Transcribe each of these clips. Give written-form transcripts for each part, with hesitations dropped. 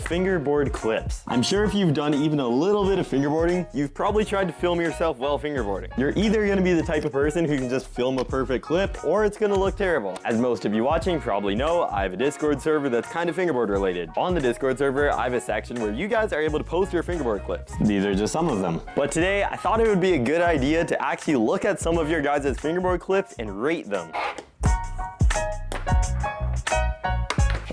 fingerboard clips. I'm sure if you've done even a little bit of fingerboarding, you've probably tried to film yourself while fingerboarding. You're either gonna be the type of person who can just film a perfect clip, or it's gonna look terrible. As most of you watching probably know, I have a Discord server that's kind of fingerboard related. On the Discord server, I have a section where you guys are able to post your fingerboard clips. These are just some of them. But today, I thought it would be a good idea to actually look at some of your guys' fingerboard clips and rate them.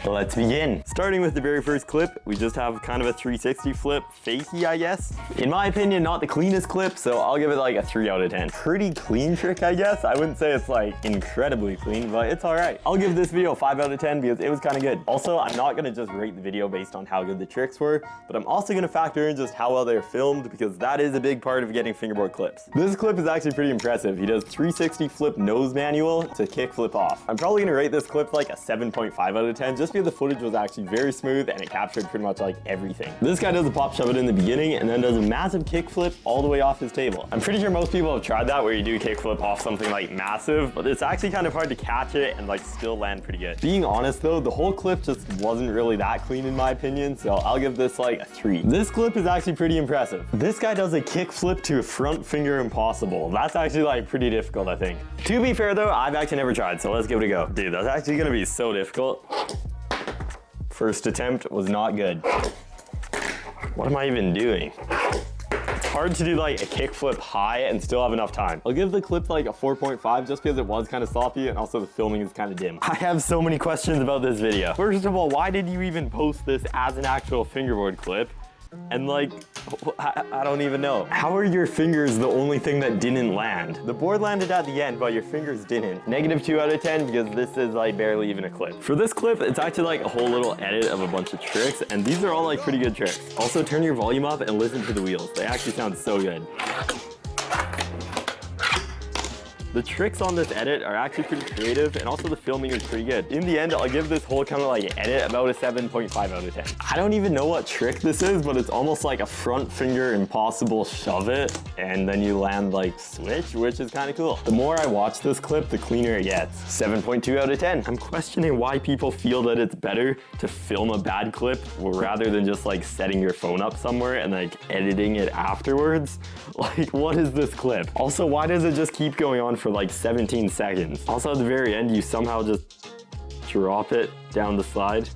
Let's begin. Starting with the very first clip, we just have kind of a 360 flip fakie, I guess. In my opinion, not the cleanest clip, so I'll give it like a 3 out of 10. Pretty clean trick, I guess. I wouldn't say it's like incredibly clean, but it's all right. I'll give this video a 5 out of 10 because it was kind of good. Also, I'm not gonna just rate the video based on how good the tricks were, but I'm also gonna factor in just how well they're filmed because that is a big part of getting fingerboard clips. This clip is actually pretty impressive. He does 360 flip nose manual to kick flip off. I'm probably gonna rate this clip like a 7.5 out of 10 just because the footage was actually very smooth and it captured pretty much like everything. This guy does a pop shove it in the beginning and then does a massive kick flip all the way off his table. I'm pretty sure most people have tried that where you do kick flip off something like massive, but it's actually kind of hard to catch it and like still land pretty good. Being honest though, the whole clip just wasn't really that clean in my opinion, so I'll give this like a 3. This clip is actually pretty impressive. This guy does a kick flip to a front finger impossible. That's actually like pretty difficult, I think. To be fair though, I've actually never tried, so let's give it a go. Dude, that's actually gonna be so difficult. First attempt was not good. What am I even doing? It's hard to do like a kick flip high and still have enough time. I'll give the clip like a 4.5 just because it was kind of sloppy and also the filming is kind of dim. I have so many questions about this video. First of all, why did you even post this as an actual fingerboard clip? And like, I don't even know. How are your fingers the only thing that didn't land? The board landed at the end, but your fingers didn't. -2 out of 10 because this is like barely even a clip. For this clip, it's actually like a whole little edit of a bunch of tricks, and these are all like pretty good tricks. Also, turn your volume up and listen to the wheels. They actually sound so good. The tricks on this edit are actually pretty creative and also the filming is pretty good. In the end, I'll give this whole kind of like edit about a 7.5 out of 10. I don't even know what trick this is, but it's almost like a front finger impossible shove it and then you land like switch, which is kind of cool. The more I watch this clip, the cleaner it gets. 7.2 out of 10. I'm questioning why people feel that it's better to film a bad clip rather than just like setting your phone up somewhere and like editing it afterwards. Like, what is this clip? Also, why does it just keep going on for like 17 seconds? Also at the very end, you somehow just drop it down the slide.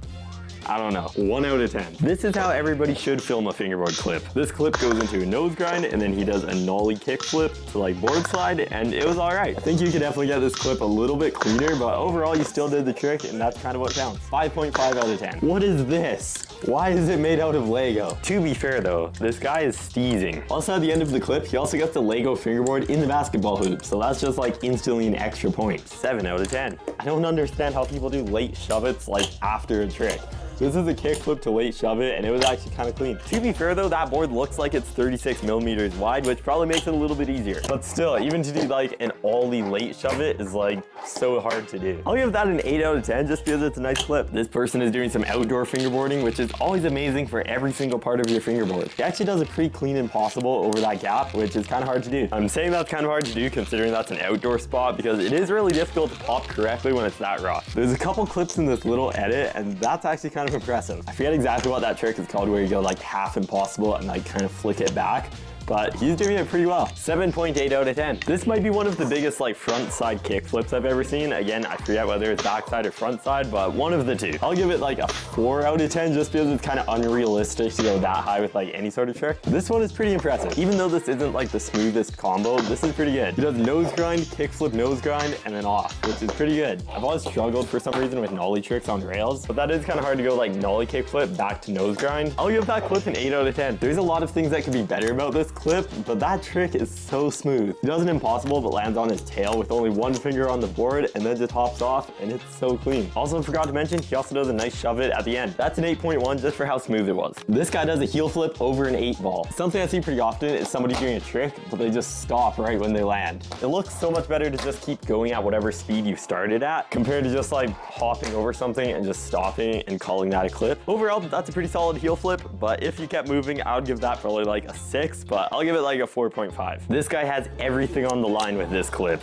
I don't know. 1 out of 10. This is how everybody should film a fingerboard clip. This clip goes into a nose grind and then he does a nollie kick flip to like board slide and it was all right. I think you could definitely get this clip a little bit cleaner, but overall you still did the trick and that's kind of what counts. 5.5 out of 10. What is this? Why is it made out of Lego? To be fair though, this guy is steezing. Also at the end of the clip, he also gets the Lego fingerboard in the basketball hoop, so that's just like instantly an extra point. 7 out of 10. I don't understand how people do late shove-its like after a trick. This is a kick flip to late shove it and it was actually kind of clean. To be fair though, that board looks like it's 36 millimeters wide, which probably makes it a little bit easier. But still, even to do like an ollie late shove it is like so hard to do. I'll give that an 8 out of 10 just because it's a nice clip. This person is doing some outdoor fingerboarding, which is always amazing for every single part of your fingerboard. He actually does a pretty clean impossible over that gap, which is kind of hard to do. I'm saying that's kind of hard to do considering that's an outdoor spot because it is really difficult to pop correctly when it's that rough. There's a couple clips in this little edit and that's actually kind of impressive. I forget exactly what that trick is called where you go like half impossible and like kind of flick it back, but he's doing it pretty well. 7.8 out of 10. This might be one of the biggest like front side kick flips I've ever seen. Again, I forget whether it's back side or front side, but one of the two. I'll give it like a 4 out of 10 just because it's kind of unrealistic to go that high with like any sort of trick. This one is pretty impressive. Even though this isn't like the smoothest combo, this is pretty good. He does nose grind, kick flip nose grind, and then off, which is pretty good. I've always struggled for some reason with nollie tricks on rails, but that is kind of hard to go like nollie kick flip back to nose grind. I'll give that clip an 8 out of 10. There's a lot of things that could be better about this clip, but that trick is so smooth. He does an impossible but lands on his tail with only one finger on the board and then just hops off and it's so clean. Also forgot to mention, he also does a nice shove it at the end. That's an 8.1 just for how smooth it was. This guy does a heel flip over an 8 ball. Something I see pretty often is somebody doing a trick, but they just stop right when they land. It looks so much better to just keep going at whatever speed you started at compared to just like hopping over something and just stopping and calling that a clip. Overall, that's a pretty solid heel flip, but if you kept moving, I would give that probably like a 6, but I'll give it like a 4.5. This guy has everything on the line with this clip.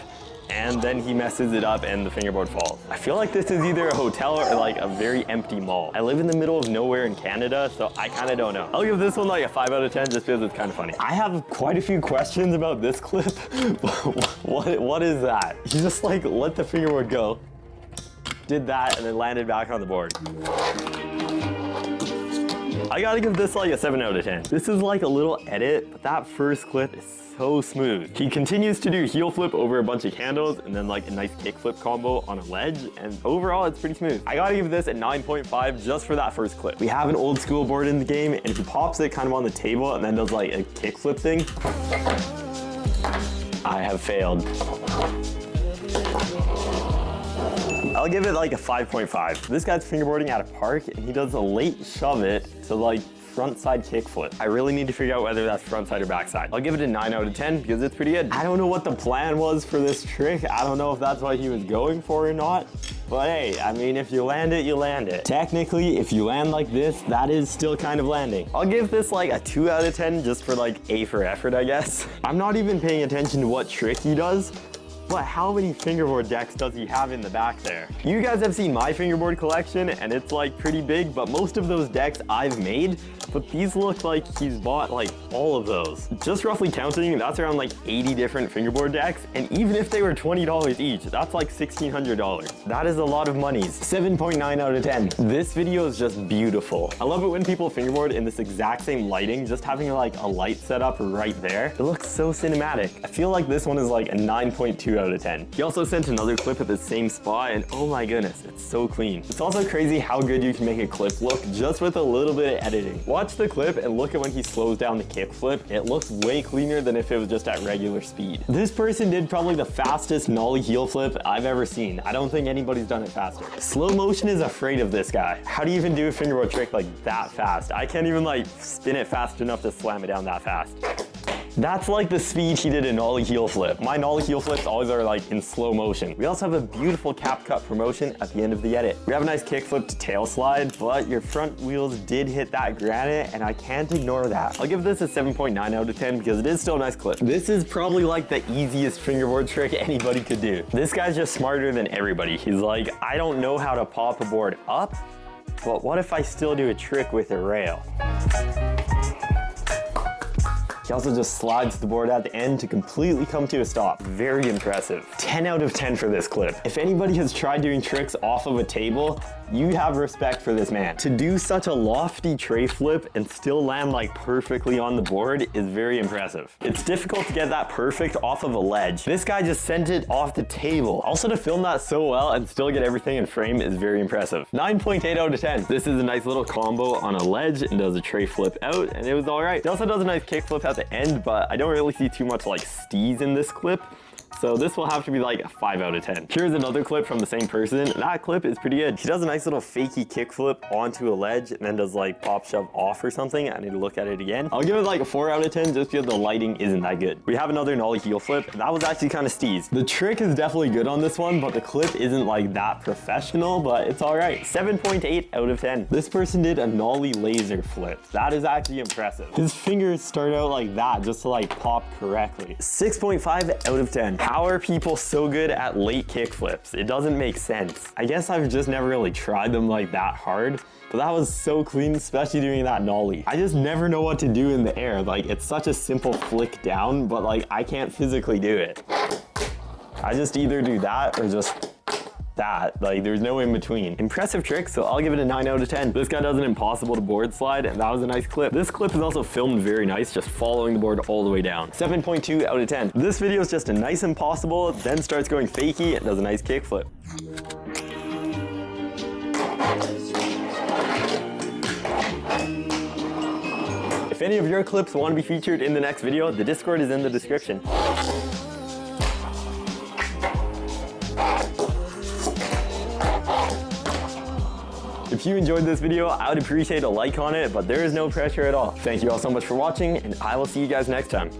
and then he messes it up and the fingerboard falls. I feel like this is either a hotel or like a very empty mall. I live in the middle of nowhere in Canada, so I kind of don't know. I'll give this one like a 5 out of 10 just because it's kind of funny. I have quite a few questions about this clip. What is that? He just like let the fingerboard go, did that, and then landed back on the board. I gotta give this like a 7 out of 10. This is like a little edit, but that first clip is so smooth. He continues to do heel flip over a bunch of candles and then like a nice kick flip combo on a ledge, and overall it's pretty smooth. I gotta give this a 9.5 just for that first clip. We have an old school board in the game, and if he pops it kind of on the table and then does like a kick flip thing, I have failed. I'll give it like a 5.5. This guy's fingerboarding at a park and he does a late shove it to like front side kick flip. I really need to figure out whether that's front side or back side. I'll give it a 9 out of 10 because it's pretty good. I don't know what the plan was for this trick. I don't know if that's what he was going for or not. But hey, I mean, if you land it, you land it. Technically, if you land like this, that is still kind of landing. I'll give this like a 2 out of 10 just for like A for effort, I guess. I'm not even paying attention to what trick he does. But how many fingerboard decks does he have in the back there? You guys have seen my fingerboard collection and it's like pretty big, but most of those decks I've made, but these look like he's bought like all of those. Just roughly counting, that's around like 80 different fingerboard decks, and even if they were $20 each, that's like $1,600. That is a lot of monies. 7.9 out of 10. This video is just beautiful. I love it when people fingerboard in this exact same lighting, just having like a light set up right there. It looks so cinematic. I feel like this one is like a 9.2 out of 10. He also sent another clip at the same spot, and oh my goodness, it's so clean. It's also crazy how good you can make a clip look just with a little bit of editing. Watch the clip and look at when he slows down the kick flip. It looks way cleaner than if it was just at regular speed. This person did probably the fastest nollie heel flip I've ever seen. I don't think anybody's done it faster. Slow motion is afraid of this guy. How do you even do a fingerboard trick like that fast? I can't even like spin it fast enough to slam it down that fast. That's like the speed he did a nollie heel flip. My nollie heel flips always are like in slow motion. We also have a beautiful cap cut promotion at the end of the edit. We have a nice kick flip to tail slide, but your front wheels did hit that granite and I can't ignore that. I'll give this a 7.9 out of 10 because it is still a nice clip. This is probably like the easiest fingerboard trick anybody could do. This guy's just smarter than everybody. He's like, I don't know how to pop a board up, but what if I still do a trick with a rail? He also just slides the board at the end to completely come to a stop. Very impressive. 10 out of 10 for this clip. If anybody has tried doing tricks off of a table, you have respect for this man. To do such a lofty tray flip and still land like perfectly on the board is very impressive. It's difficult to get that perfect off of a ledge. This guy just sent it off the table. Also, to film that so well and still get everything in frame is very impressive. 9.8 out of 10. This is a nice little combo on a ledge and does a tray flip out, and it was all right. He also does a nice kick flip at the end, but I don't really see too much like steez in this clip. So this will have to be like a 5 out of 10. Here's another clip from the same person. That clip is pretty good. He does a nice little fakey kick flip onto a ledge and then does like pop shove off or something. I need to look at it again. I'll give it like a 4 out of 10 just because the lighting isn't that good. We have another nollie heel flip. That was actually kind of steez. The trick is definitely good on this one, but the clip isn't like that professional, but it's all right. 7.8 out of 10. This person did a nollie laser flip. That is actually impressive. His fingers start out like that just to like pop correctly. 6.5 out of 10. How are people so good at late kick flips? It doesn't make sense. I guess I've just never really tried them like that hard, but that was so clean, especially doing that nollie. I just never know what to do in the air. Like, it's such a simple flick down, but like I can't physically do it. I just either do that or just that. Like, there's no in between. Impressive trick, so I'll give it a 9 out of 10. This guy does an impossible to board slide, and that was a nice clip. This clip is also filmed very nice, just following the board all the way down. 7.2 out of 10. This video is just a nice impossible, then starts going fakey and does a nice kick flip. If any of your clips want to be featured in the next video, the Discord is in the description. If you enjoyed this video, I would appreciate a like on it, but there is no pressure at all. Thank you all so much for watching, and I will see you guys next time.